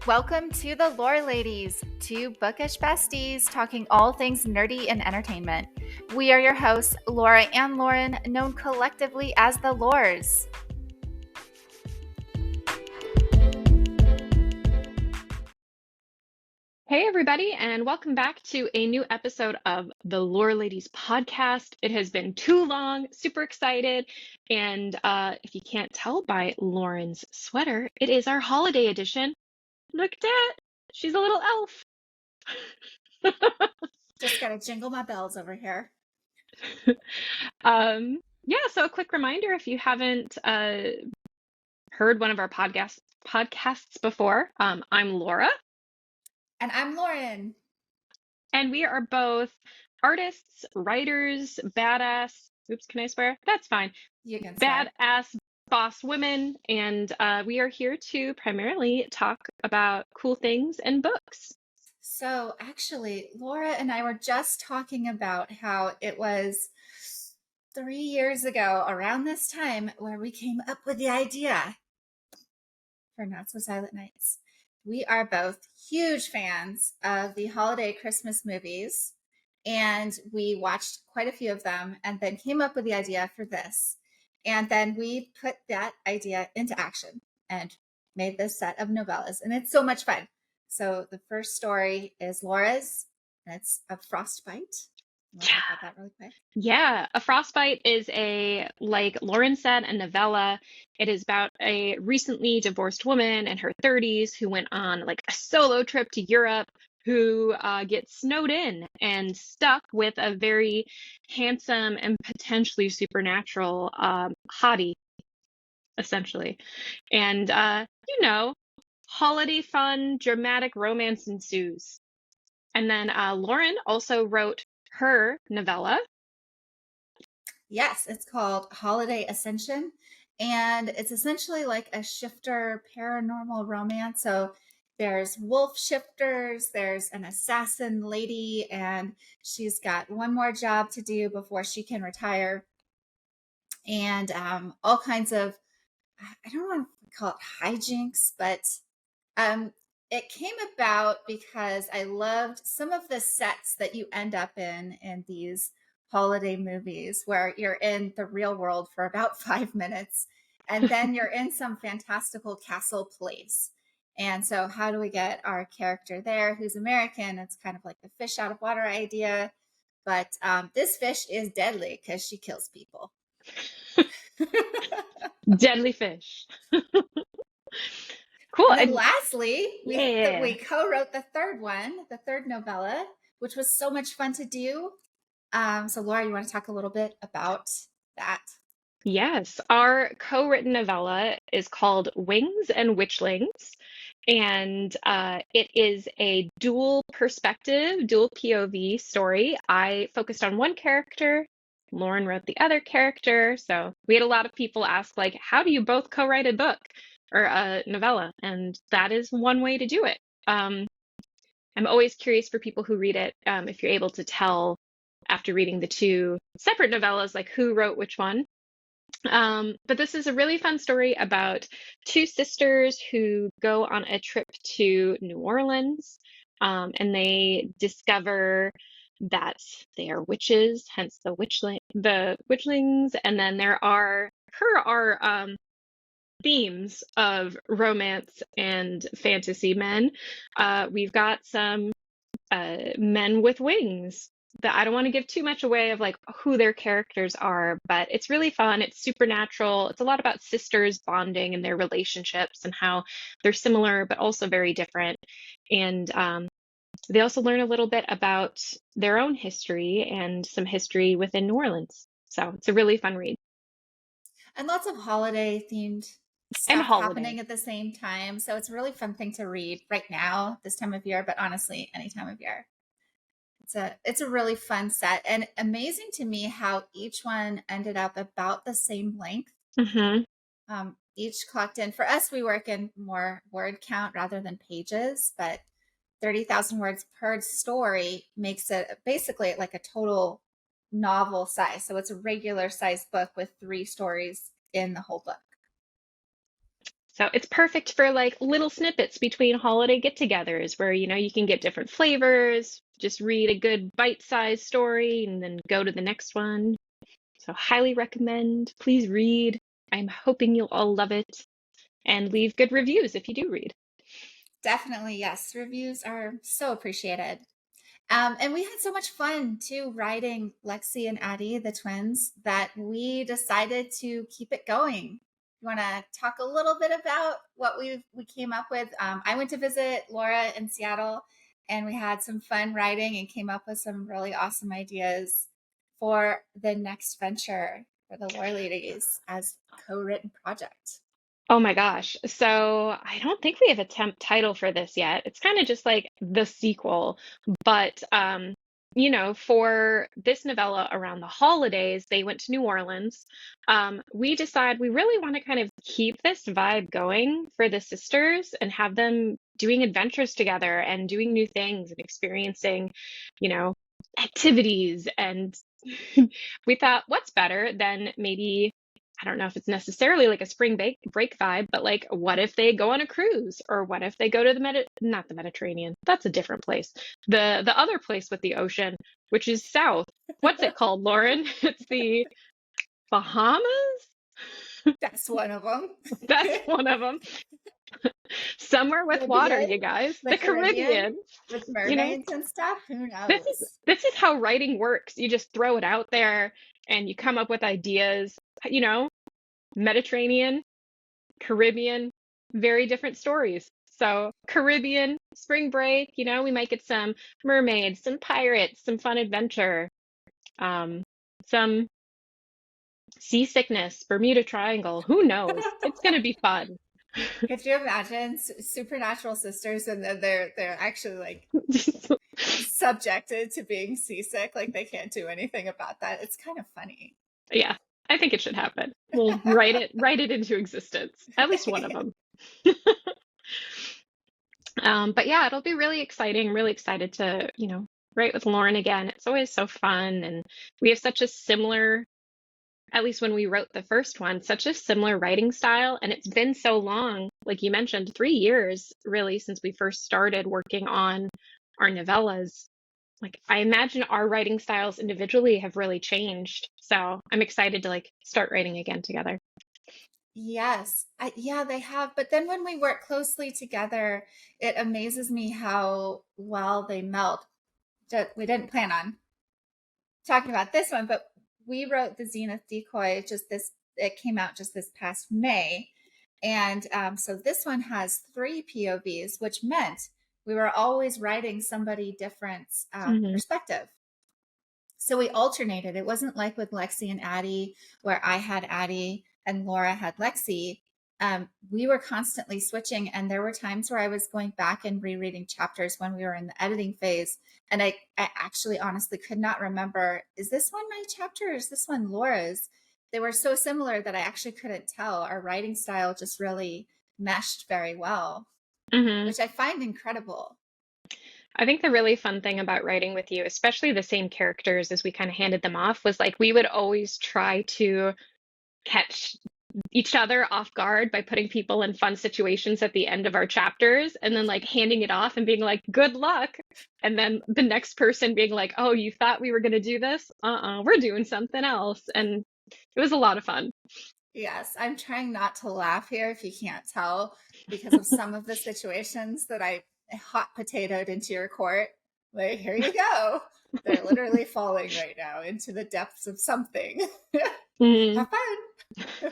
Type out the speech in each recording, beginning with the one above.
Welcome to the Lore Ladies, two bookish besties talking all things nerdy and entertainment. We are your hosts, Laura and Lorin, known collectively as the Lores. Hey, everybody, and welcome back to a new episode of the Lore Ladies podcast. It has been too long, super excited, and if you can't tell by Lauren's sweater, it is our holiday edition. Look at that! She's a little elf. Just gotta jingle my bells over here. So a quick reminder, if you haven't heard one of our podcasts before, I'm Laura. And I'm Lorin. And we are both artists, writers, badass. Oops, can I swear? That's fine. You can swear. Badass boss women. And we are here to primarily talk about cool things and books. So actually, Laura and I were just talking about how it was 3 years ago, around this time, where we came up with the idea for Not So Silent Nights. We are both huge fans of the holiday Christmas movies, and we watched quite a few of them and then came up with the idea for this. And then we put that idea into action and made this set of novellas, and it's so much fun. So the first story is Laura's, and it's A Frostbite. We'll talk about that really quick. Yeah, A Frostbite is like Lauren said, a novella. It is about a recently divorced woman in her 30s who went on like a solo trip to Europe, who gets snowed in and stuck with a very handsome and potentially supernatural hottie, essentially. And, holiday fun, dramatic romance ensues. And then Lauren also wrote her novella. Yes, it's called Holiday Ascension, and it's essentially like a shifter paranormal romance. So there's wolf shifters, there's an assassin lady, and she's got one more job to do before she can retire. And all kinds of, I don't want to call it hijinks, but um, it came about because I loved some of the sets that you end up in these holiday movies where you're in the real world for about 5 minutes and then you're in some fantastical castle place. And so, how do we get our character there who's American? It's kind of like the fish out of water idea. But this fish is deadly because she kills people. Deadly fish. Cool. And then lastly, Yeah. we co-wrote the third one, the third novella, which was so much fun to do. So Laura, you want to talk a little bit about that? Yes, our co-written novella is called Wings and Witchlings, and it is a dual perspective, dual POV story. I focused on one character. Lauren wrote the other character. So we had a lot of people ask, like, how do you both co-write a book or a novella? And that is one way to do it. I'm always curious for people who read it, if you're able to tell after reading the two separate novellas, like who wrote which one. But this is a really fun story about two sisters who go on a trip to New Orleans, and they discover that they are witches, hence the witchlings. And then there are themes of romance and fantasy men. We've got some men with wings that I don't want to give too much away of like who their characters are, but it's really fun. It's supernatural. It's a lot about sisters bonding and their relationships and how they're similar but also very different. And they also learn a little bit about their own history and some history within New Orleans. So it's a really fun read. And lots of holiday themed And stuff holiday. happening at the same time. So it's a really fun thing to read right now, this time of year, but honestly, any time of year. It's a really fun set, and amazing to me how each one ended up about the same length. Mm-hmm. Each clocked in, for us, we work in more word count rather than pages, but 30,000 words per story makes it basically like a total novel size. So it's a regular size book with 3 stories in the whole book. So it's perfect for like little snippets between holiday get-togethers where, you can get different flavors, just read a good bite-sized story and then go to the next one. So highly recommend. Please read. I'm hoping you'll all love it and leave good reviews if you do read. Definitely, yes. Reviews are so appreciated. And we had so much fun too writing Lexi and Addie, the twins, that we decided to keep it going. You want to talk a little bit about what we came up with? I went to visit Laura in Seattle, and we had some fun writing and came up with some really awesome ideas for the next venture for the Lore Ladies as co-written project. Oh my gosh. So I don't think we have a temp title for this yet. It's kind of just like the sequel. But for this novella around the holidays, they went to New Orleans. We decided we really want to kind of keep this vibe going for the sisters and have them doing adventures together and doing new things and experiencing, you know, activities. And we thought, what's better than maybe I don't know if it's necessarily like a spring break vibe, but like, what if they go on a cruise, or what if they go to not the Mediterranean? That's a different place. The other place with the ocean, which is south. What's it called, Lauren? It's the Bahamas. That's one of them. That's one of them. Somewhere with water, Caribbean, you guys. the The Caribbean Caribbean. with You know, mermaids and stuff. Who this is knows? this is how writing works. You just throw it out there and you come up with ideas. Mediterranean, Caribbean, very different stories. So, Caribbean, spring break, we might get some mermaids, some pirates, some fun adventure, some seasickness, Bermuda Triangle. Who knows? It's going to be fun. Could you imagine supernatural sisters and then they're actually like subjected to being seasick, like they can't do anything about that? It's kind of funny. Yeah, I think it should happen. We'll write it into existence. At least one of them. But yeah, it'll be really exciting. Really excited to, write with Lauren again. It's always so fun. And we have such a similar, at least when we wrote the first one, such a similar writing style. And it's been so long, like you mentioned, 3 years really since we first started working on our novellas. Like I imagine our writing styles individually have really changed. So I'm excited to like start writing again together. Yes, yeah, they have. But then when we work closely together, it amazes me how well they melt. We didn't plan on talking about this one, but we wrote the Zenith Decoy it came out just this past May. And so this one has 3 POVs, which meant we were always writing somebody different's Hmm. perspective. So we alternated. It wasn't like with Lexi and Addie, where I had Addie and Laura had Lexi. We were constantly switching, and there were times where I was going back and rereading chapters when we were in the editing phase, and I actually honestly could not remember, is this one my chapter or is this one Laura's? They were so similar that I actually couldn't tell. Our writing style just really meshed very well, Hmm. which I find incredible. I think the really fun thing about writing with you, especially the same characters as we kind of handed them off, was like we would always try to catch each other off guard by putting people in fun situations at the end of our chapters and then like handing it off and being like, good luck. And then the next person being like, oh, you thought we were going to do this? We're doing something else. And it was a lot of fun. Yes, I'm trying not to laugh here if you can't tell because of some of the situations that I hot potatoed into your court. Like, here you go. They're literally falling right now into the depths of something. Mm, Have fun.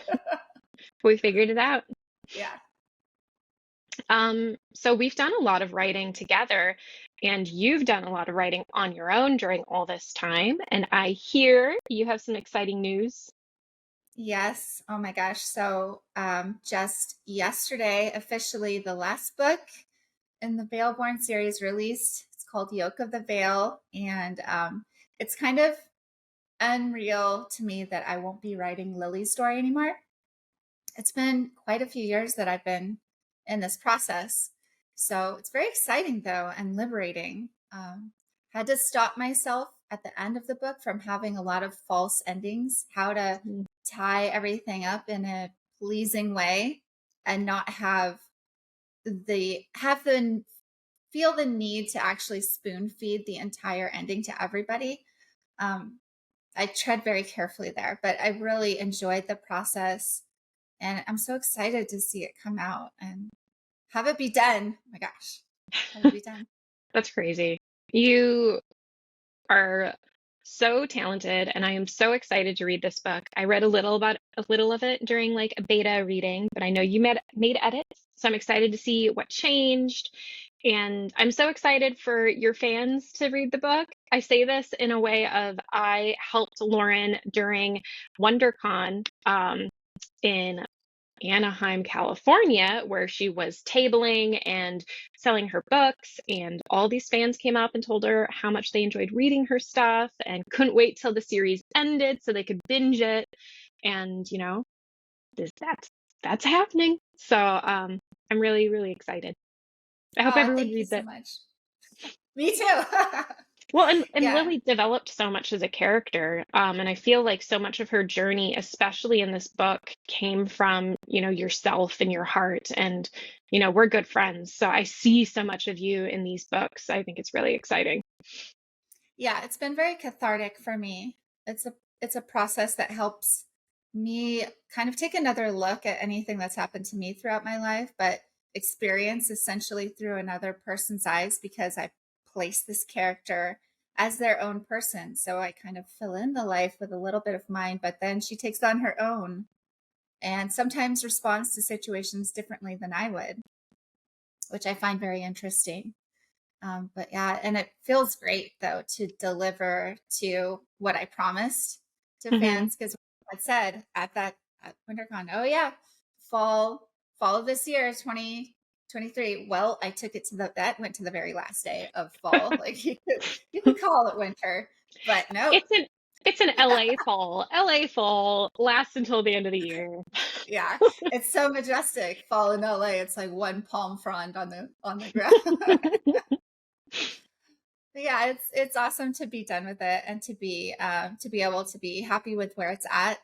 we figured it out. Yeah. So we've done a lot of writing together, and you've done a lot of writing on your own during all this time. And I hear you have some exciting news. Yes. Oh my gosh. So just yesterday, officially the last book in the Vale Born series released. It's called Yoke of the Vale. And it's kind of unreal to me that I won't be writing Lily's story anymore. It's been quite a few years that I've been in this process. So it's very exciting, though, and liberating. Had to stop myself at the end of the book from having a lot of false endings, how to Mm. tie everything up in a pleasing way and not have the feel the need to actually spoon feed the entire ending to everybody. Um, I tread very carefully there, but I really enjoyed the process, and I'm so excited to see it come out and have it be done. Oh my gosh, have it be done. That's crazy. You are so talented, and I am so excited to read this book. I read a little of it during like a beta reading, but I know you made edits, so I'm excited to see what changed. And I'm so excited for your fans to read the book. I say this in a way of I helped Lauren during WonderCon in Anaheim, California, where she was tabling and selling her books. And all these fans came up and told her how much they enjoyed reading her stuff and couldn't wait till the series ended so they could binge it. And, you know, this that's happening. So I'm really, really excited. I hope Oh, everyone thank you reads so it. much. Me too. Well, and Yeah. Lily developed so much as a character, and I feel like so much of her journey, especially in this book, came from, you know, yourself and your heart. And, you know, we're good friends, so I see so much of you in these books. I think it's really exciting. Yeah, it's been very cathartic for me. It's a process that helps me kind of take another look at anything that's happened to me throughout my life, but experience essentially through another person's eyes because I place this character as their own person. So I kind of fill in the life with a little bit of mine, but then she takes on her own and sometimes responds to situations differently than I would, which I find very interesting. But yeah, and it feels great though to deliver to what I promised to Hmm. fans because I had said at WinterCon, oh yeah, fall of this year, 2023. Well, I took it to that went to the very last day of fall. Like you could call it winter, but nope. It's an it's an LA fall. LA fall lasts until the end of the year. Yeah, it's so majestic. Fall in LA, it's like one palm frond on the ground. But yeah, it's awesome to be done with it and to be able to be happy with where it's at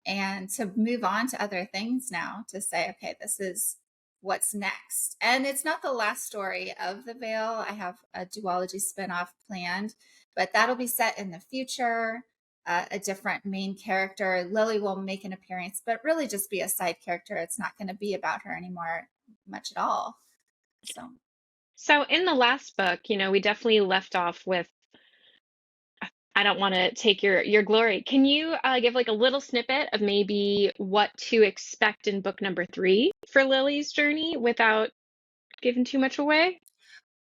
and to move on to other things now to say, okay, this is what's next. And it's not the last story of the Veil. I have a duology spinoff planned, but that'll be set in the future. A different main character. Lily will make an appearance, but really just be a side character. It's not going to be about her anymore, much at all. So So in the last book, you know, we definitely left off with I don't want to take your glory. Can you give like a little snippet of maybe what to expect in book number 3 for Lily's journey without giving too much away?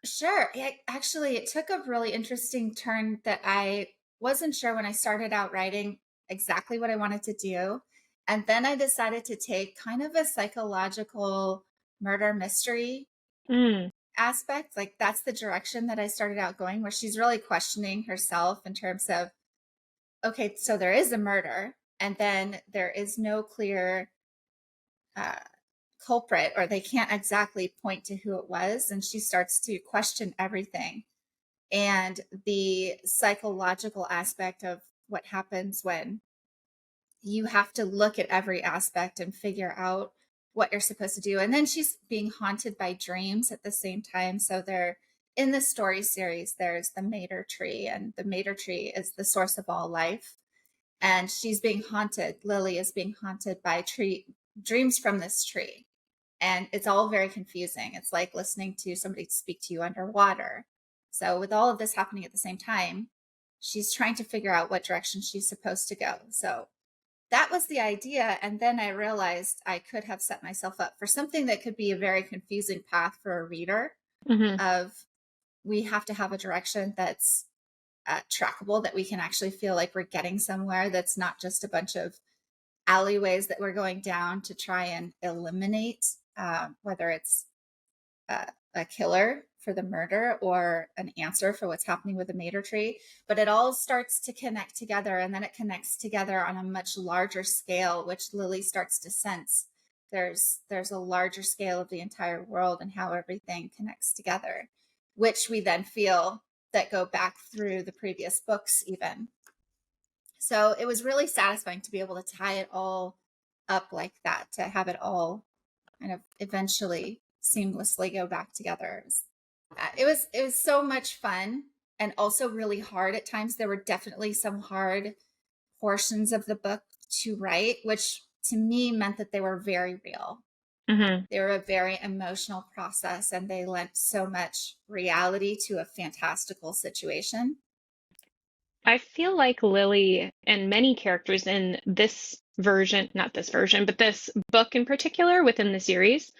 sure. Yeah, actually, it took a really interesting turn that I wasn't sure when I started out writing exactly what I wanted to do. And then I decided to take kind of a psychological murder mystery Mm, aspect. Like, that's the direction that I started out going, where she's really questioning herself in terms of, okay, so there is a murder, and then there is no clear uh, culprit, or they can't exactly point to who it was. And she starts to question everything and the psychological aspect of what happens when you have to look at every aspect and figure out what you're supposed to do. And then she's being haunted by dreams at the same time. So they're in the story series, there's the Mater tree, and the Mater tree is the source of all life. And she's being haunted. Lily is being haunted by dreams from this tree. And it's all very confusing. It's like listening to somebody speak to you underwater. So, with all of this happening at the same time, she's trying to figure out what direction she's supposed to go. So, that was the idea. And then I realized I could have set myself up for something that could be a very confusing path for a reader hmm. of we have to have a direction that's trackable, that we can actually feel like we're getting somewhere, that's not just a bunch of alleyways that we're going down to try and eliminate, whether it's a killer for the murder or an answer for what's happening with the Mater tree. But it all starts to connect together, and then it connects together on a much larger scale, which Lily starts to sense. There's a larger scale of the entire world and how everything connects together, which we then feel that go back through the previous books even. So it was really satisfying to be able to tie it all up like that, to have it all kind of eventually seamlessly go back together. It was so much fun and also really hard at times. There were definitely some hard portions of the book to write, which to me meant that they were very real. Hmm. They were a very emotional process and they lent so much reality to a fantastical situation. I feel like Lily and many characters in this version, not this version, but this book in particular within the series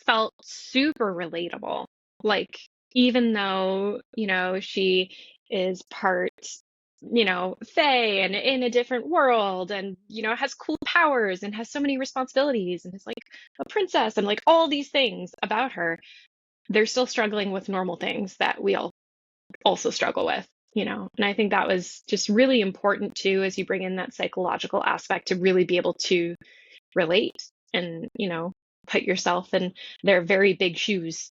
felt super relatable. Like, even though, she is part, Fae and in a different world and, has cool powers and has so many responsibilities and is like a princess and like all these things about her, they're still struggling with normal things that we all also struggle with, and I think that was just really important too, as you bring in that psychological aspect to really be able to relate and, put yourself in their very big shoes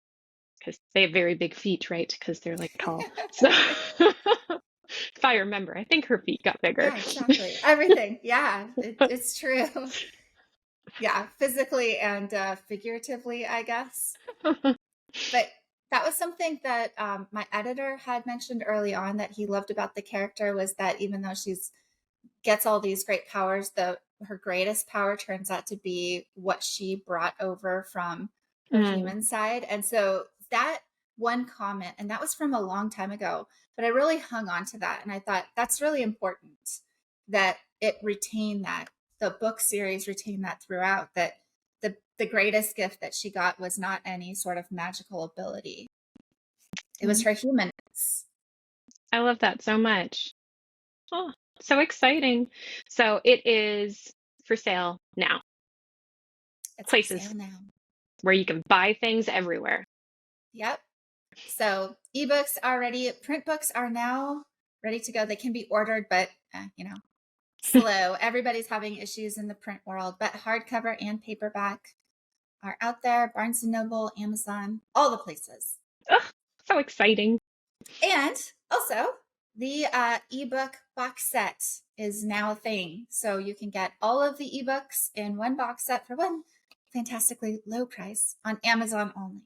because they have very big feet, right? Because they're like tall. So if I remember, I think her feet got bigger. Yeah, exactly. Everything. Yeah, it's true. Yeah, physically and figuratively, I guess. But that was something that my editor had mentioned early on that he loved about the character was that even though she's gets all these great powers, the her greatest power turns out to be what she brought over from her Mm, human side. And so that one comment, and that was from a long time ago, but I really hung on to that. And I thought that's really important that it retained that, the book series retained that throughout, that the greatest gift that she got was not any sort of magical ability. It was mm. her humanness. I love that so much. Oh, so exciting. So it is for sale now. It's for Places sale now. where you can buy things everywhere. Yep. So ebooks are ready. Print books are now ready to go. They can be ordered, but slow. Everybody's having issues in the print world. But hardcover and paperback are out there. Barnes and Noble, Amazon, all the places. Ugh, so exciting. And also, the ebook box set is now a thing. So you can get all of the ebooks in one box set for one fantastically low price on Amazon only.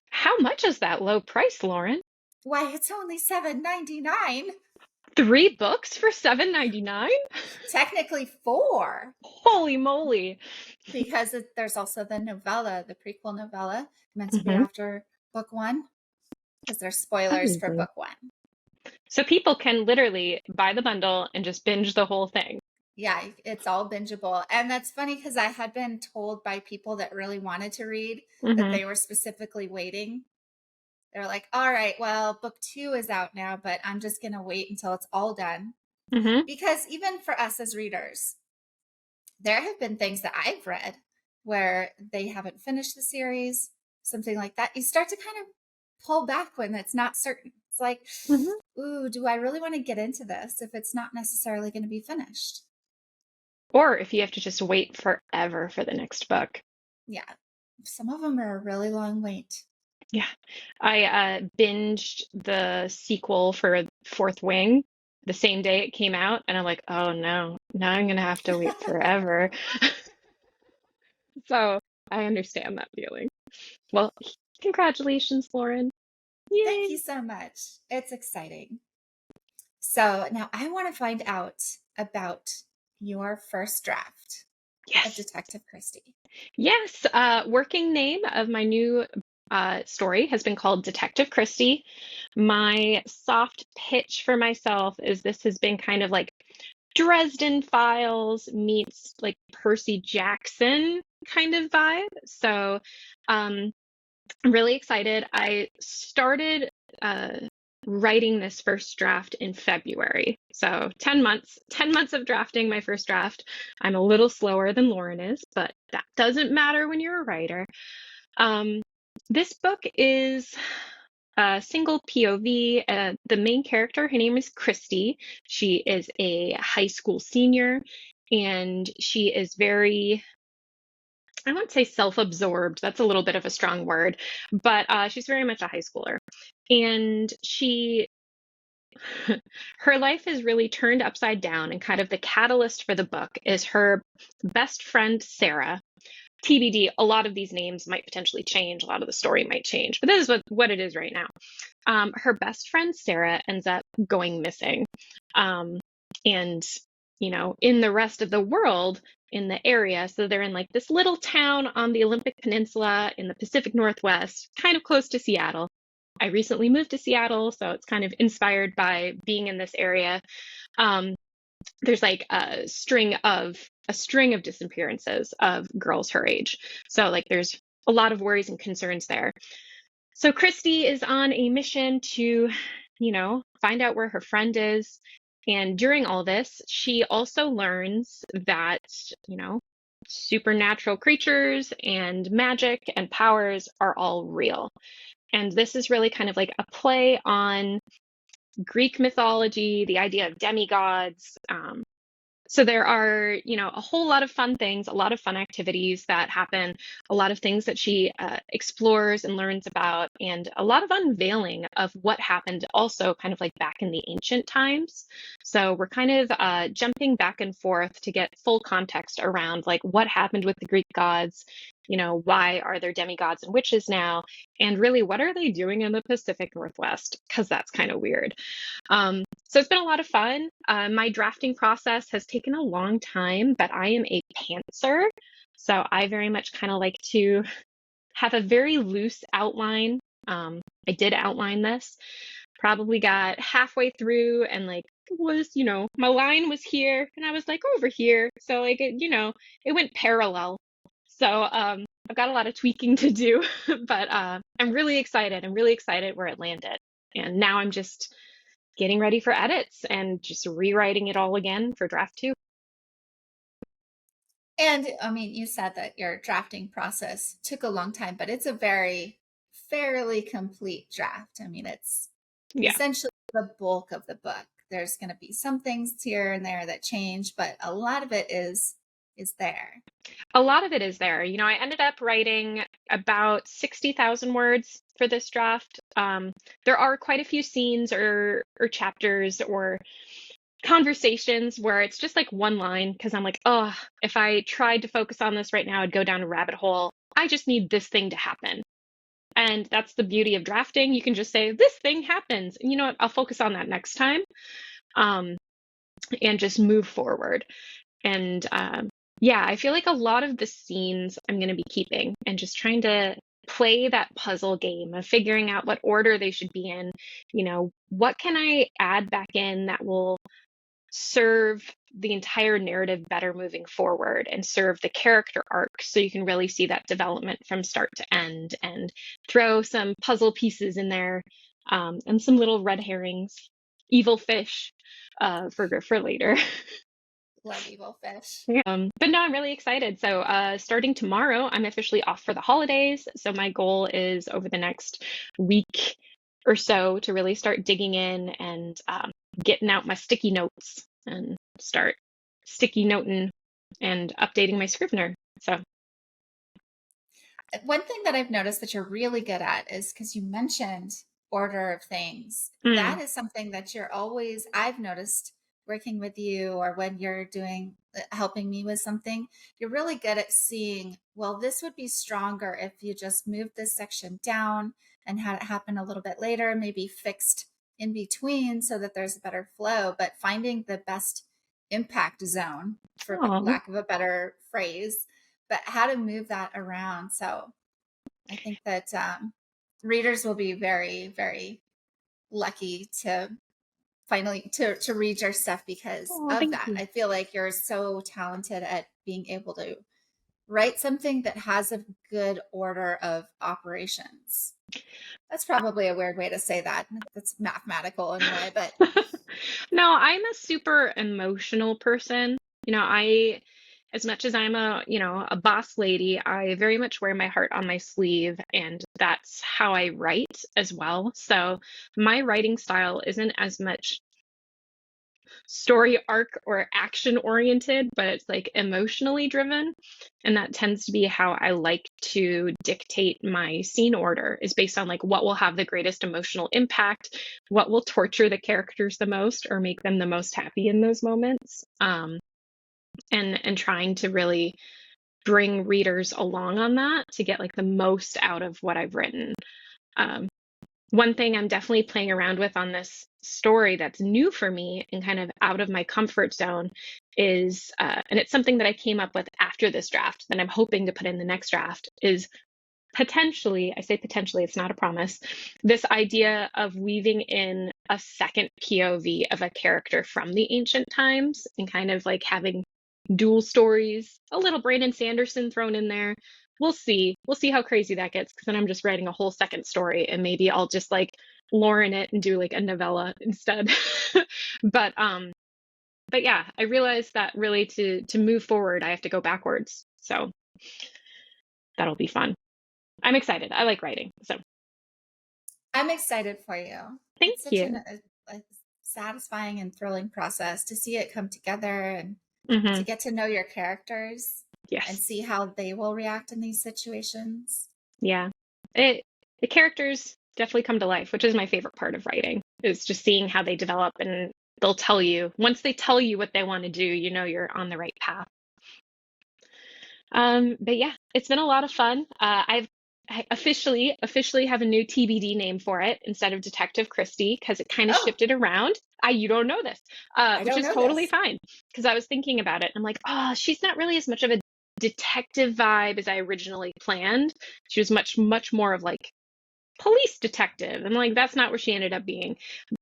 How much is that low price, Lauren? Why, it's only $7.99. 3 books for $7.99? Technically four, Holy moly. because there's also the novella, the prequel novella, meant to be Hmm. after book one, because there's spoilers for Amazing. book one. So people can literally buy the bundle and just binge the whole thing. Yeah, it's all bingeable. And that's funny because I had been told by people that really wanted to read that Hmm. they were specifically waiting. They're like, all right, well, book two is out now, but I'm just going to wait until it's all done. Hmm. Because even for us as readers, there have been things that I've read where they haven't finished the series, something like that. You start to kind of pull back when it's not certain. It's like, Hmm. ooh, do I really want to get into this if it's not necessarily going to be finished? Or if you have to just wait forever for the next book. Yeah. Some of them are a really long wait. Yeah. I binged the sequel for Fourth Wing the same day it came out, and I'm like, oh no, now I'm gonna have to wait forever. So I understand that feeling. Well, congratulations, Lauren. Thank Yay. you so much. It's exciting. So now I want to find out about your first draft of Yes. Detective Christie. Yes. Working name of my new story has been called Detective Christie. My soft pitch for myself is this has been kind of like Dresden Files meets like Percy Jackson kind of vibe. So I'm really excited. I started uh, writing this first draft in February. So 10 months of drafting my first draft. I'm a little slower than Lauren is, but that doesn't matter when you're a writer. Um, this book is a single POV. The main character, her name is Christy. She is a high school senior, and she is very, I won't say self-absorbed. That's a little bit of a strong word, but she's very much a high schooler. And her life is really turned upside down, and kind of the catalyst for the book is her best friend, Sarah. TBD, a lot of these names might potentially change, a lot of the story might change, but this is what it is right now. Her best friend Sarah ends up going missing. Um, and, in the rest of the world, in the area, so they're in like this little town on the Olympic Peninsula in the Pacific Northwest, kind of close to Seattle. I recently moved to Seattle, so it's kind of inspired by being in this area. Um, there's like a string of disappearances of girls her age. So like there's a lot of worries and concerns there. So Christy is on a mission to, find out where her friend is. And during all this, she also learns that, supernatural creatures and magic and powers are all real. And this is really kind of like a play on Greek mythology, the idea of demigods. So there are, a whole lot of fun things, a lot of fun activities that happen, a lot of things that she explores and learns about, and a lot of unveiling of what happened also kind of like back in the ancient times. So we're kind of jumping back and forth to get full context around like what happened with the Greek gods, why are there demigods and witches now, and really what are they doing in the Pacific Northwest? Because that's kind of weird. So it's been a lot of fun. My drafting process has taken a long time, but I am a pantser. So I very much kind of like to have a very loose outline. I did outline this, probably got halfway through and like my line was here and I was like over here. So like it went parallel. So I've got a lot of tweaking to do, but I'm really excited. I'm really excited where it landed. And now I'm just getting ready for edits and just rewriting it all again for draft 2. And I mean, you said that your drafting process took a long time, but it's a very fairly complete draft. I mean, it's Yeah. essentially the bulk of the book. There's going to be some things here and there that change, but a lot of it is there. A lot of it is there. I ended up writing about 60,000 words for this draft. There are quite a few scenes or chapters or conversations where it's just like one line because I'm like, oh, if I tried to focus on this right now, I'd go down a rabbit hole. I just need this thing to happen. And that's the beauty of drafting. You can just say, this thing happens. And you know what? I'll focus on that next time, and just move forward. And yeah, I feel like a lot of the scenes I'm going to be keeping and just trying to play that puzzle game of figuring out what order they should be in. What can I add back in that will serve the entire narrative better moving forward and serve the character arc so you can really see that development from start to end, and throw some puzzle pieces in there, and some little red herrings, evil fish, for later. Love evil fish. But no, I'm really excited. So starting tomorrow, I'm officially off for the holidays. So my goal is over the next week or so to really start digging in and getting out my sticky notes and start sticky noting and updating my Scrivener. So One thing that I've noticed that you're really good at is because you mentioned order of things. mm, That is something that I've noticed working with you, or when you're doing helping me with something, you're really good at seeing, well, this would be stronger if you just moved this section down and had it happen a little bit later, maybe fixed in between so that there's a better flow, but finding the best impact zone, for aw. lack of a better phrase, but how to move that around. So I think that readers will be very, very lucky to finally to read your stuff because Oh, of thank that. you. I feel like you're so talented at being able to write something that has a good order of operations. That's probably a weird way to say that. That's mathematical in a way, but No, I'm a super emotional person. As much as I'm a boss lady, I very much wear my heart on my sleeve, and that's how I write as well. So my writing style isn't as much story arc or action oriented, but it's like emotionally driven. And that tends to be how I like to dictate my scene order, is based on like what will have the greatest emotional impact, what will torture the characters the most or make them the most happy in those moments. And trying to really bring readers along on that to get like the most out of what I've written. Um, One thing I'm definitely playing around with on this story that's new for me and kind of out of my comfort zone is, and it's something that I came up with after this draft that I'm hoping to put in the next draft, is potentially, I say potentially, it's not a promise, this idea of weaving in a second POV of a character from the ancient times and kind of like having dual stories, a little Brandon Sanderson thrown in there. We'll see. We'll see how crazy that gets because then I'm just writing a whole second story and maybe I'll just like Lauren it and do like a novella instead. but but yeah, I realized that really to move forward I have to go backwards. So that'll be fun. I'm excited. I like writing. So I'm excited for you. thank It's such you. a satisfying and thrilling process to see it come together and to Hmm. get to know your characters and Yes. see how they will react in these situations. Yeah. It the characters definitely come to life, which is my favorite part of writing, is just seeing how they develop and they'll tell you once they tell you what they want to do, you know you're on the right path. But yeah, it's been a lot of fun. I officially have a new TBD name for it instead of Detective Christie because it kind of Oh, shifted around. You don't know this, I which don't is know totally this. fine because I was thinking about it. I'm like, oh, she's not really as much of a detective vibe as I originally planned. She was much more of like police detective, and like that's not where she ended up being.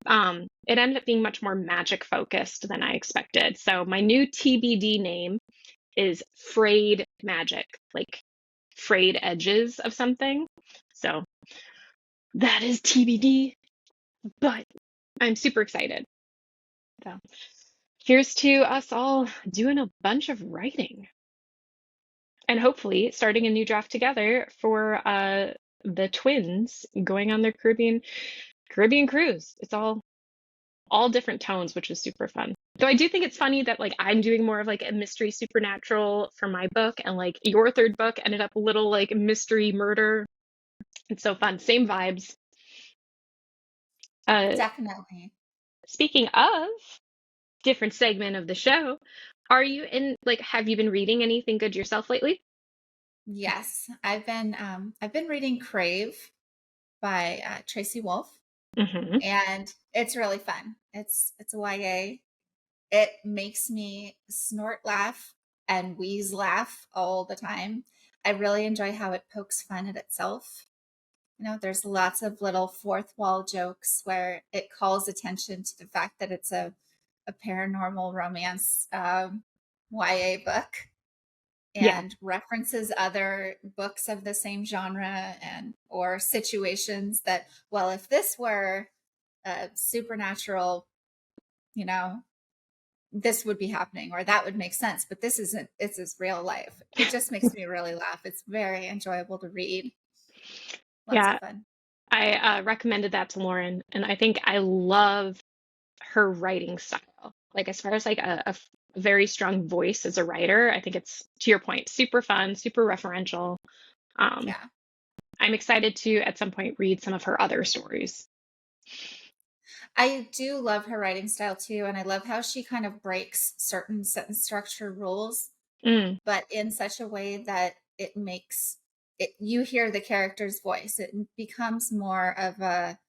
It ended up being much more magic focused than I expected. So my new TBD name is frayed magic, like frayed edges of something. So that is TBD, but I'm super excited. So here's to us all doing a bunch of writing and hopefully starting a new draft together for the twins going on their Caribbean cruise. It's all different tones, which is super fun. Though I do think it's funny that like I'm doing more of like a mystery supernatural for my book, and like your third book ended up a little like mystery murder. It's so fun. Same vibes. Uh, Definitely. Speaking of different segment of the show, are you in like have you been reading anything good yourself lately? Yes, I've been reading Crave by Tracy Wolf, Hmm. and it's really fun. It's a YA. It makes me snort laugh and wheeze laugh all the time. I really enjoy how it pokes fun at itself. You know, there's lots of little fourth wall jokes where it calls attention to the fact that it's a paranormal romance YA book Yeah. and references other books of the same genre and or situations that, well, if this were supernatural, you know, this would be happening or that would make sense, but this isn't. It's is real life. It just makes me really laugh. It's very enjoyable to read. Lots of Yeah. fun. I recommended that to Lauren, and I think I love her writing style. Like as far as like a very strong voice as a writer, I think it's to your point, super fun, super referential. Um, Yeah. I'm excited to at some point read some of her other stories. I do love her writing style too, and I love how she kind of breaks certain sentence structure rules, Mm, but in such a way that it makes it you hear the character's voice. It becomes more of a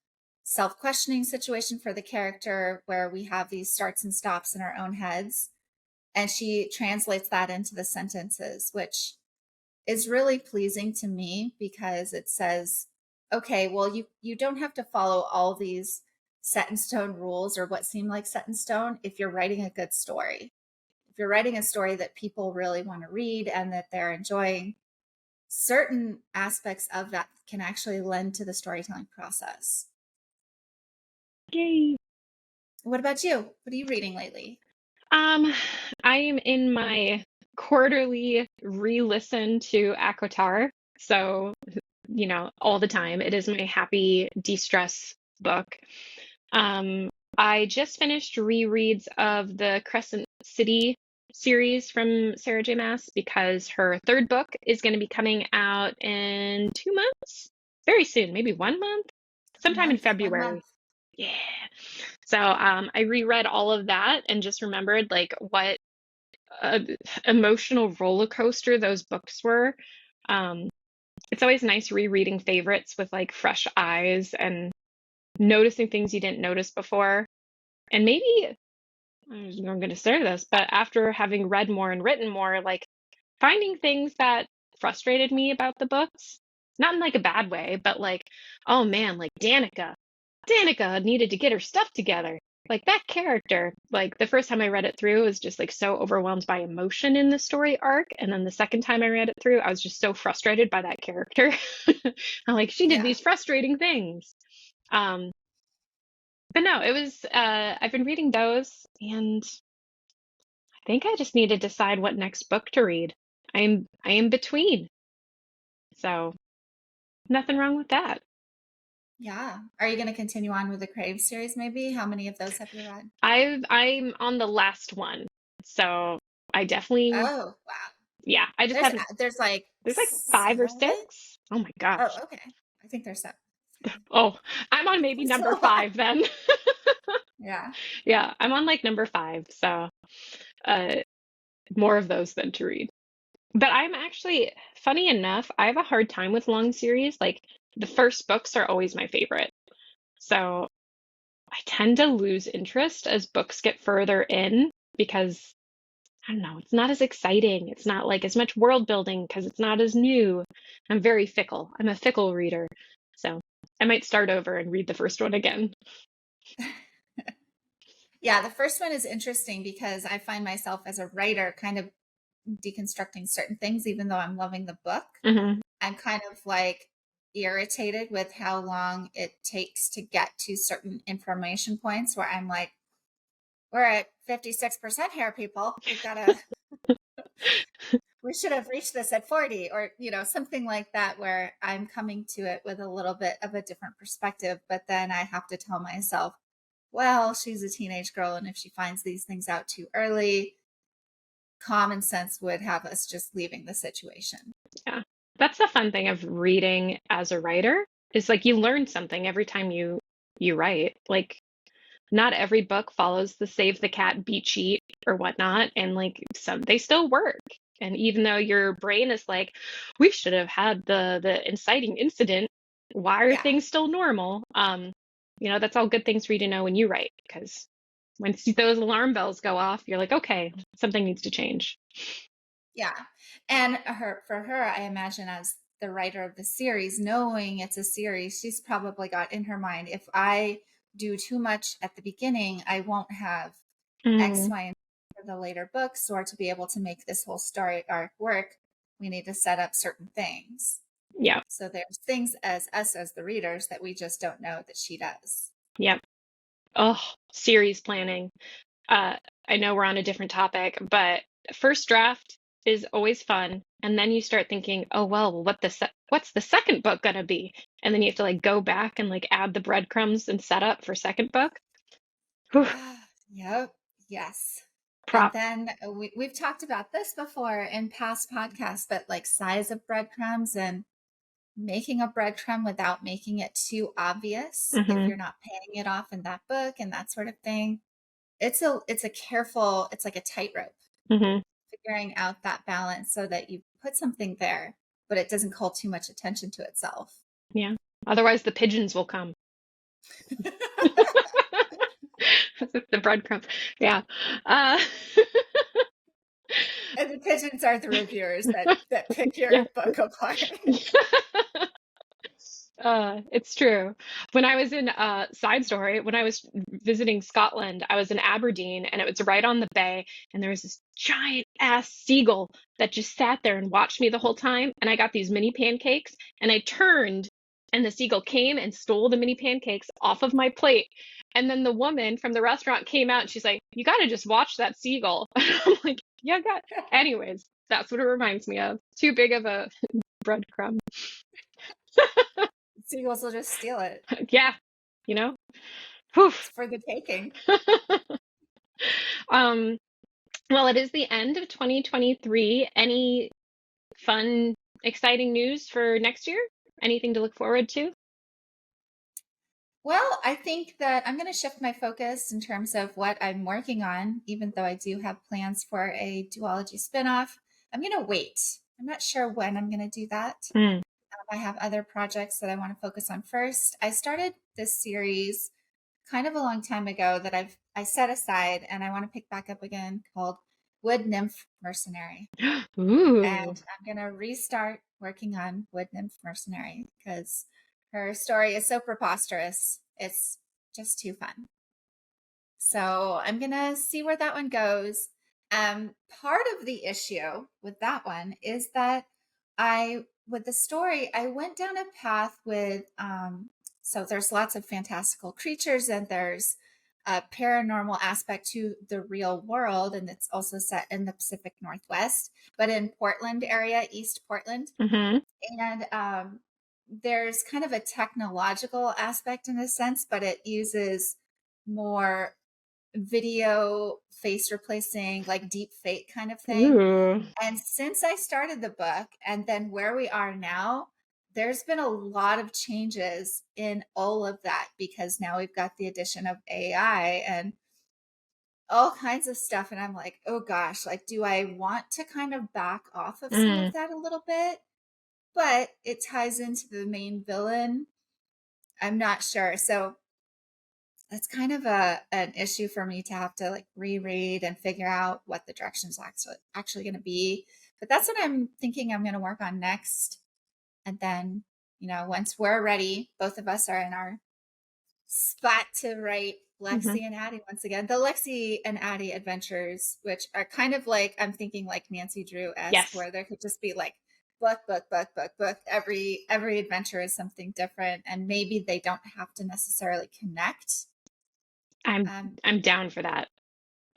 self-questioning situation for the character where we have these starts and stops in our own heads, and she translates that into the sentences, which is really pleasing to me because it says, okay, well, you don't have to follow all these set in stone rules or what seem like set in stone if you're writing a good story. If you're writing a story that people really want to read and that they're enjoying, certain aspects of that can actually lend to the storytelling process. yay. What about you? What are you reading lately? Um, I am in my quarterly re-listen to Akotar. So, all the time. It is my happy de-stress book. Um, I just finished rereads of the Crescent City series from Sarah J. Maas because her third book is going to be coming out in 2 months, very soon, maybe 1 month, A sometime in month, 1 month. February. Yeah. So I reread all of that and just remembered like what emotional roller coaster those books were. Um, it's always nice rereading favorites with like fresh eyes and noticing things you didn't notice before. And maybe I'm going to say this, but after having read more and written more, like finding things that frustrated me about the books, not in like a bad way, but like, oh man, like Danica needed to get her stuff together. Like that character, like the first time I read it through, I was just like so overwhelmed by emotion in the story arc. And then the second time I read it through, I was just so frustrated by that character. I'm like, she did Yeah. these frustrating things. Um, but no, it was, I've been reading those, and I think I just need to decide what next book to read. I am between. So nothing wrong with that. Yeah. Are you going to continue on with the Crave series maybe? How many of those have you read? I'm on the last one. So I definitely, Oh, wow. yeah, I just There's haven't, there's like there's like five or 7. six. Oh my gosh. Oh, okay. I think there's 7. Okay. Oh, I'm on maybe There's a number lot. five then. Yeah. Yeah, I'm on like number five. So uh more of those than to read. But I'm actually, funny enough, I have a hard time with long series. Like the first books are always my favorite. So I tend to lose interest as books get further in because I don't know, it's not as exciting. It's not like as much world building because it's not as new. I'm very fickle. I'm a fickle reader. So I might start over and read the first one again. Yeah, the first one is interesting because I find myself as a writer kind of deconstructing certain things, even though I'm loving the book. Hmm. I'm kind of like irritated with how long it takes to get to certain information points where I'm like, we're at 56% here, people. We should have reached this at 40, or, something like that, where I'm coming to it with a little bit of a different perspective. But then I have to tell myself, well, she's a teenage girl. And if she finds these things out too early, common sense would have us just leaving the situation. Yeah. That's the fun thing of reading as a writer is like you learn something every time you write. Like not every book follows the save the cat beat sheet or whatnot, and like some they still work. And even though your brain is like, we should have had the inciting incident, why are Yeah. things still normal? That's all good things for you to know when you write, because once those alarm bells go off, you're like, okay, something needs to change. Yeah. And for her, I imagine as the writer of the series, knowing it's a series, she's probably got in her mind, if I do too much at the beginning, I won't have X, Mm, Y, and Z for the later books, or to be able to make this whole story arc work, we need to set up certain things. yeah, So there's things as us as the readers that we just don't know that she does. yeah. Oh, series planning. Uh, I know we're on a different topic, but first draft is always fun, and then you start thinking, oh well, what's the second book gonna be? And then you have to like go back and like add the breadcrumbs and set up for second book. Whew, Yep. Yes. And prop. then we've talked about this before in past podcasts, but like size of breadcrumbs and making a breadcrumb without making it too obvious if Hmm. you're not paying it off in that book and that sort of thing. It's like a tightrope, Hmm. figuring out that balance so that you put something there, but it doesn't call too much attention to itself. Yeah. Otherwise, the pigeons will come. The breadcrumbs. Yeah. Uh, And the pigeons are the reviewers that pick yeah. your book apart. It's true. When I was in side story, when I was visiting Scotland, I was in Aberdeen and it was right on the bay, and there was this giant ass seagull that just sat there and watched me the whole time. And I got these mini pancakes, and I turned, and the seagull came and stole the mini pancakes off of my plate. And then the woman from the restaurant came out and she's like, "You got to just watch that seagull." I'm like, "Yeah, God." Anyways, that's what it reminds me of. Too big of a breadcrumb. Seagulls will just steal it. Yeah, you know? Whew. It's for the taking. Um, well, it is the end of 2023. Any fun, exciting news for next year? Anything to look forward to? Well, I think that I'm going to shift my focus in terms of what I'm working on, even though I do have plans for a duology spinoff. I'm going to wait. I'm not sure when I'm going to do that. Mm. I have other projects that I want to focus on first. I started this series kind of a long time ago that I set aside and I want to pick back up again called Wood Nymph Mercenary. Ooh. And I'm going to restart working on Wood Nymph Mercenary because her story is so preposterous. It's just too fun. So I'm going to see where that one goes. Part of the issue with that one is that with the story, I went down a path with, so there's lots of fantastical creatures and there's a paranormal aspect to the real world. And it's also set in the Pacific Northwest, but in Portland area, East Portland. Mm-hmm. And there's kind of a technological aspect in a sense, but it uses more video face replacing, like deep fake kind of thing. Ooh. And since I started the book and then where we are now, there's been a lot of changes in all of that because now we've got the addition of AI and all kinds of stuff. And I'm like, oh gosh, like, do I want to kind of back off of some Mm. of that a little bit? But it ties into the main villain. I'm not sure. So that's kind of an issue for me to have to like reread and figure out what the direction's actually going to be. But that's what I'm thinking I'm going to work on next. And then, once we're ready, both of us are in our spot to write Mm-hmm. Lexi and Addie once again. The Lexi and Addie adventures, which are kind of like, I'm thinking like Nancy Drew-esque, Yes. where there could just be like book, book, book, book, book. Every adventure is something different, and maybe they don't have to necessarily connect. I'm Um, I'm down for that.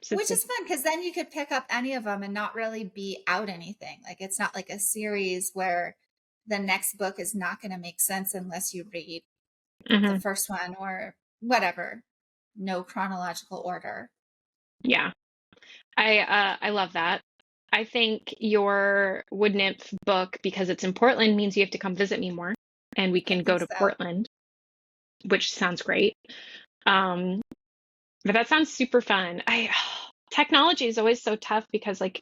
So which is fun because then you could pick up any of them and not really be out anything. Like it's not like a series where the next book is not going to make sense unless you read the mm-hmm. first one or whatever. No chronological order. Yeah. I love that. I think your Wood Nymph book, because it's in Portland, means you have to come visit me more, and we I can go think to so. Portland, which sounds great. Um, but that sounds super fun. Technology is always so tough because like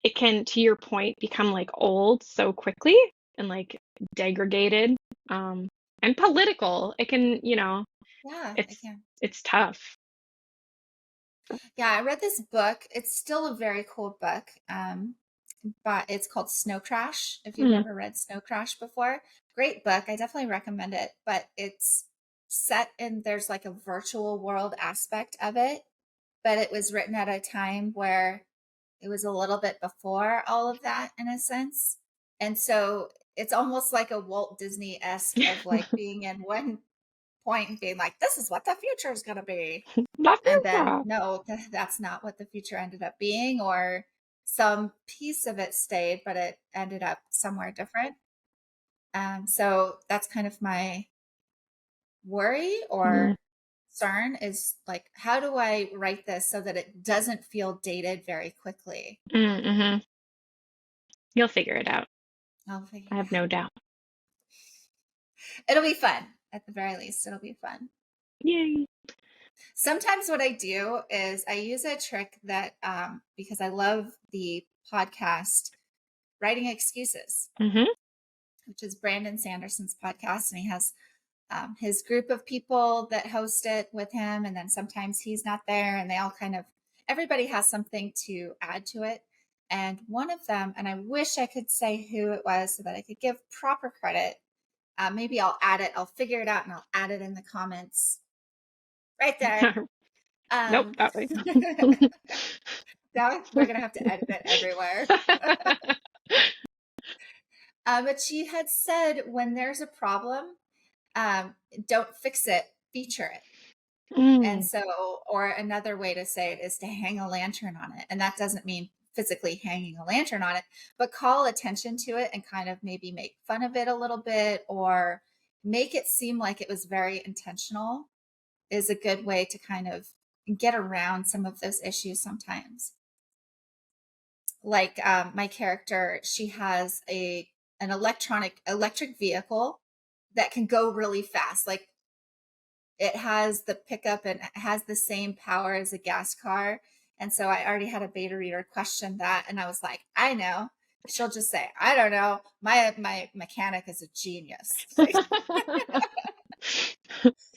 it can, to your point, become like old so quickly and like degraded, and political. It can, Yeah, I it's can. it's tough. Yeah, I read this book. It's still a very cool book. But it's called Snow Crash. If you've Mm, ever read Snow Crash before, great book. I definitely recommend it. But it's set in, there's like a virtual world aspect of it, but it was written at a time where it was a little bit before all of that in a sense. And so it's almost like a Walt Disney esque of like being in one point and being like, this is what the future is going to be. La And then, future. no, that's not what the future ended up being, or some piece of it stayed, but it ended up somewhere different. So that's kind of my worry Mm, or concern is like, how do I write this so that it doesn't feel dated very quickly? mm-hmm. You'll figure it out. I'll figure I it have no out. doubt. It'll be fun. At the very least, it'll be fun. Yay. Sometimes what I do is I use a trick that, because I love the podcast Writing Excuses, Mm-hmm. which is Brandon Sanderson's podcast. And he has his group of people that host it with him. And then sometimes he's not there and they all kind of, everybody has something to add to it. And one of them, and I wish I could say who it was so that I could give proper credit. Maybe I'll add it, I'll figure it out and I'll add it in the comments right there. Nope, Um, that way. now we're going to have to edit it everywhere. But she had said when there's a problem, don't fix it, feature it. And Mm, so, or another way to say it is to hang a lantern on it. And that doesn't mean physically hanging a lantern on it, but call attention to it and kind of maybe make fun of it a little bit or make it seem like it was very intentional is a good way to kind of get around some of those issues sometimes. Like my character, she has an electric vehicle that can go really fast. Like it has the pickup and it has the same power as a gas car. And so I already had a beta reader question that, and I was like, I know. She'll just say, I don't know. My mechanic is a genius. Like,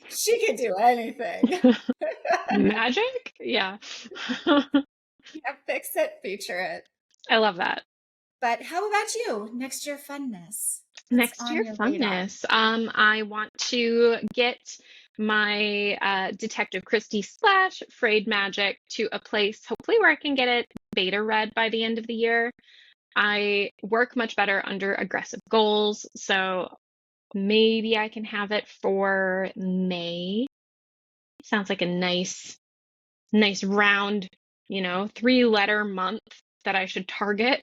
she can do anything. Magic? Yeah. Yeah, fix it, feature it. I love that. But how about you? Next year funness. What's Next on year your radar? funness. I want to get my Detective Christie slash Frayed Magic to a place, hopefully where I can get it beta read by the end of the year. I work much better under aggressive goals, so maybe I can have it for May. Sounds like a nice round, 3-letter month that I should target.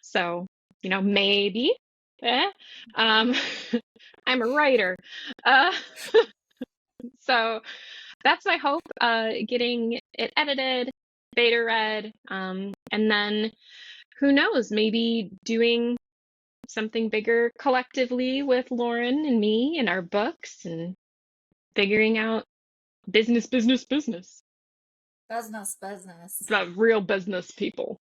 So, maybe. Eh? Um, I'm a writer. Uh, so that's my hope, getting it edited, beta read, and then who knows, maybe doing something bigger collectively with Lauren and me and our books and figuring out business, business, business. Business. The real business people.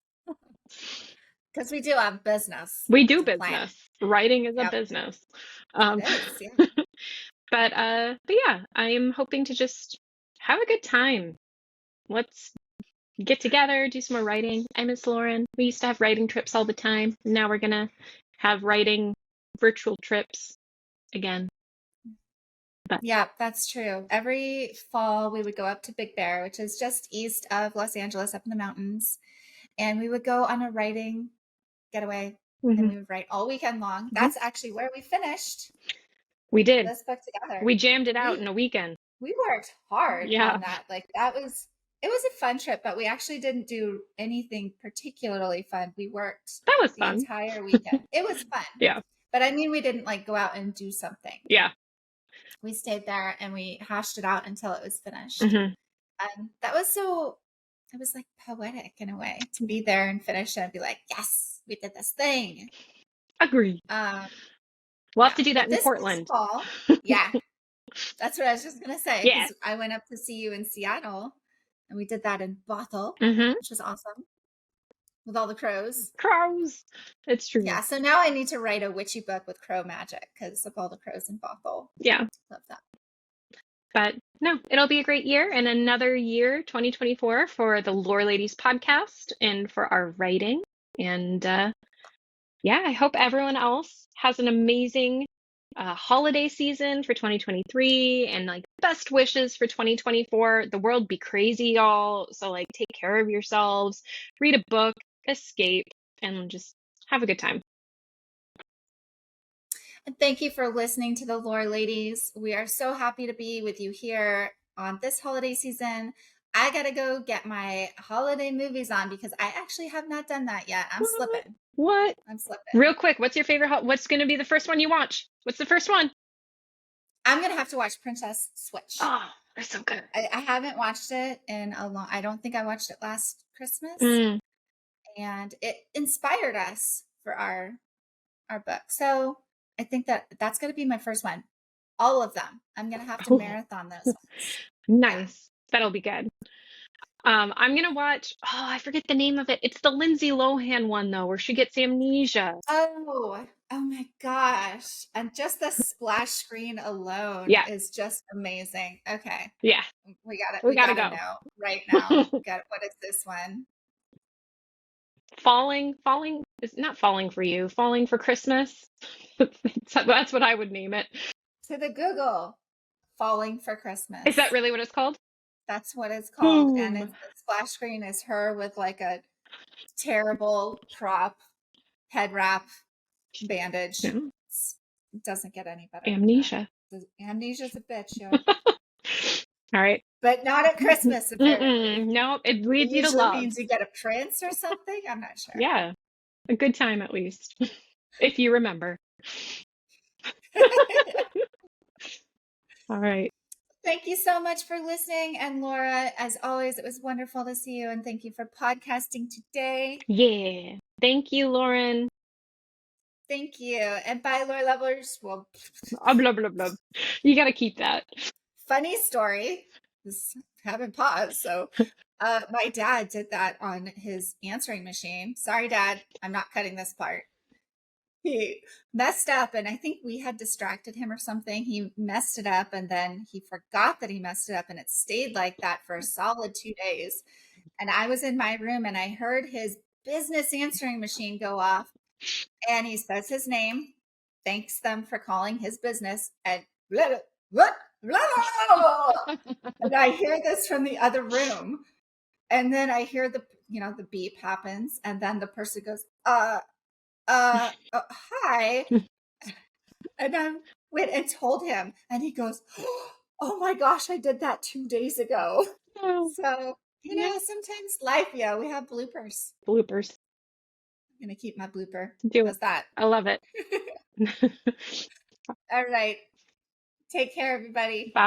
Because we do have business. We do It's a plan. business. Writing is a Yep, business. it is. Yeah. But yeah, I'm hoping to just have a good time. Let's get together, do some more writing. I miss Lauren. We used to have writing trips all the time. Now we're gonna have writing virtual trips again. But Yeah, that's true. Every fall, we would go up to Big Bear, which is just east of Los Angeles, up in the mountains. And we would go on a writing getaway. And mhm, we would write all weekend long. mhm. That's actually where we finished We did. this book together. We jammed it out We in a weekend. we worked hard Yeah, on that. Like it was a fun trip, but we actually didn't do anything particularly fun. We worked that was the fun. entire weekend. It was fun. Yeah, But I mean, we didn't like go out and do something. yeah. We stayed there and we hashed it out until it was finished. hmm That was so, it was like poetic in a way to be there and finish it and be like, yes, we did this thing. Agree. Um, We'll have yeah, to do that but in this Portland. fall, yeah, that's what I was just gonna say Yeah. because I went up to see you in Seattle, and we did that in Bothell, hmm which was awesome with all the crows. Crows. It's true. Yeah, so now I need to write a witchy book with crow magic because of all the crows in Bothell. Yeah. Love that. But no, it'll be a great year and another year, 2024, for the Lore Ladies podcast and for our writing. And yeah, I hope everyone else has an amazing holiday season for 2023 and like best wishes for 2024. The world be crazy, y'all. So like take care of yourselves, read a book, escape, and just have a good time. And thank you for listening to the Lore Ladies. We are so happy to be with you here on this holiday season. I got to go get my holiday movies on because I actually have not done that yet. I'm slipping. What? I'm slipping. Real quick, what's your favorite? What's going to be the first one you watch? What's the first one? I'm going to have to watch Princess Switch. Oh, they're so good. I haven't watched it in a long, I don't think I watched it last Christmas. Mm. And it inspired us for our book. So I think that's going to be my first one. All of them. I'm going to have to Oh. marathon those ones. Nice. Yeah. That'll be good. I'm gonna watch. Oh, I forget the name of it. It's the Lindsay Lohan one though, where she gets amnesia. Oh my gosh! And just the splash screen alone is just amazing. Okay. Yeah. We got it. We gotta go know right now. What is this one? Falling is not falling for you. Falling for Christmas. That's what I would name it. To the Google. Falling for Christmas. Is that really what it's called? That's what it's called. Boom. And the splash screen is her with like a terrible prop head wrap bandage. Yeah. It doesn't get any better. Amnesia. Amnesia's a bitch, yo. All right. But not at Christmas, apparently. No, it leads you to love. Means you get a prince or something. I'm not sure. Yeah, a good time at least, if you remember. All right. Thank you so much for listening. And Laura, as always, it was wonderful to see you. And thank you for podcasting today. Yeah. Thank you, Lauren. Thank you. And bye, Lore lovers. Well, blah, blah, blah. You got to keep that. funny story. Just having pause. So, my dad did that on his answering machine. Sorry, Dad, I'm not cutting this part. He messed up, and I think we had distracted him or something. He messed it up, and then he forgot that he messed it up, and it stayed like that for a solid 2 days. And I was in my room, and I heard his business answering machine go off, and he says his name, thanks them for calling his business, and blah, blah, blah, blah. And I hear this from the other room, and then I hear the beep happens, and then the person goes, hi. And I went and told him, and he goes, oh my gosh, I did that 2 days ago. Oh, So, yeah. sometimes life, yeah, we have bloopers. Bloopers. I'm going to keep my blooper. Do it. How's that? I love it. All right. Take care, everybody. Bye.